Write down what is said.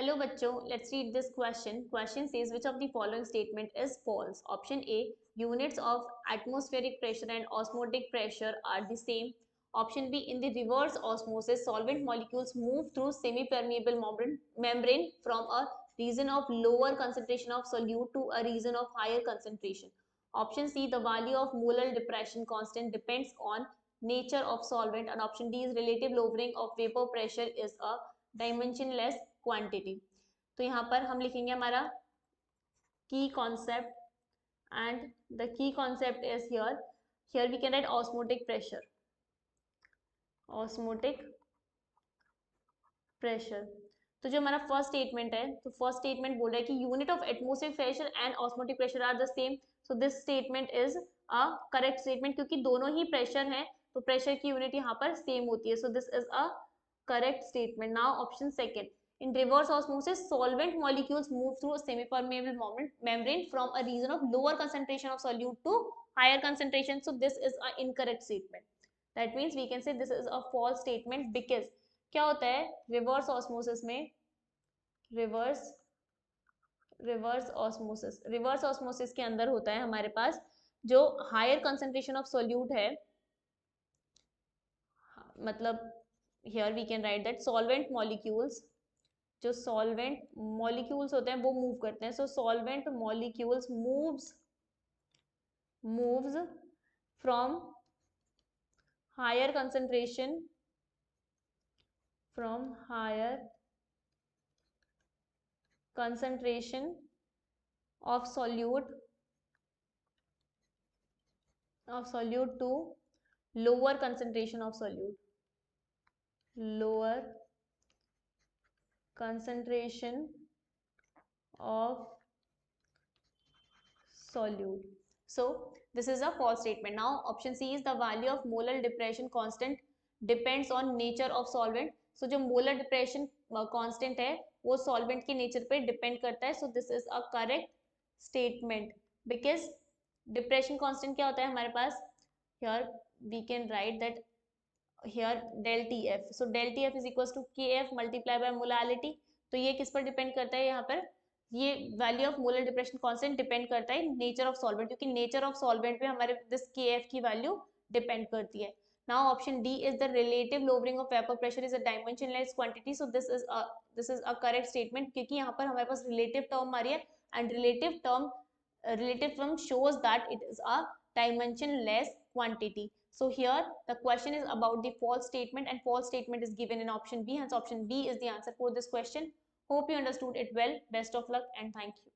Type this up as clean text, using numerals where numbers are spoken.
Hello बच्चों, let's read this question. Question says which of the following statement is false? Option A, units of atmospheric pressure and osmotic pressure are the same. Option B, in the reverse osmosis, solvent molecules move through semi-permeable membrane from a region of lower concentration of solute to a region of higher concentration. Option C, the value of molar depression constant depends on nature of solvent, and option D is relative lowering of vapor pressure is a dimensionless quantity. तो यहाँ पर हम लिखेंगे हमारा key concept and the key concept is here we can write osmotic pressure. Osmotic pressure. तो जो हमारा first statement है, तो फर्स्ट स्टेटमेंट बोल रहा है कि unit of atmospheric pressure and osmotic pressure are the same. So this statement is a correct statement क्योंकि दोनों ही प्रेशर हैं, तो प्रेशर की यूनिट यहाँ पर सेम होती है. So this is a correct statement. Now option second, in reverse osmosis solvent molecules move through a semi-permeable membrane from a region of lower concentration of solute to higher concentration. So this is an incorrect statement. That means we can say this is a false statement because क्या होता है reverse osmosis में, reverse osmosis के अंदर होता है हमारे पास जो higher concentration of solute है, मतलब here we can write that solvent molecules, जो सॉल्वेंट मॉलिक्यूल्स होते हैं वो मूव करते हैं. So solvent molecules moves from higher concentration of solute to lower concentration of solute, lower concentration of solute. So this is a false statement. Now option C is the value of molar depression constant depends on nature of solvent. So जो molar depression constant है वो solvent के nature पे depend करता है. So this is a correct statement because depression constant क्या होता है हमारे पास, here we can write that here del TF. So del TF is equals to KF multiply by molality. तो ये किस पर डिपेंड करता है, यहाँ पर ये value of molar depression constant depend करता है नेचर ऑफ सॉल्वेंट, क्योंकि नेचर ऑफ सॉल्वेंट पे हमारे दिस KF की वैल्यू डिपेंड करती है. Now option D is the relative lowering of vapour pressure is a dimensionless quantity. So this is a correct statement क्योंकि यहाँ पर हमारे पास रिलेटिव टर्म आ रही है and relative term shows that it is a dimensionless quantity. So here the question is about the false statement and false statement is given in option B, hence option B is the answer for this question. Hope you understood it well. Best of luck and thank you.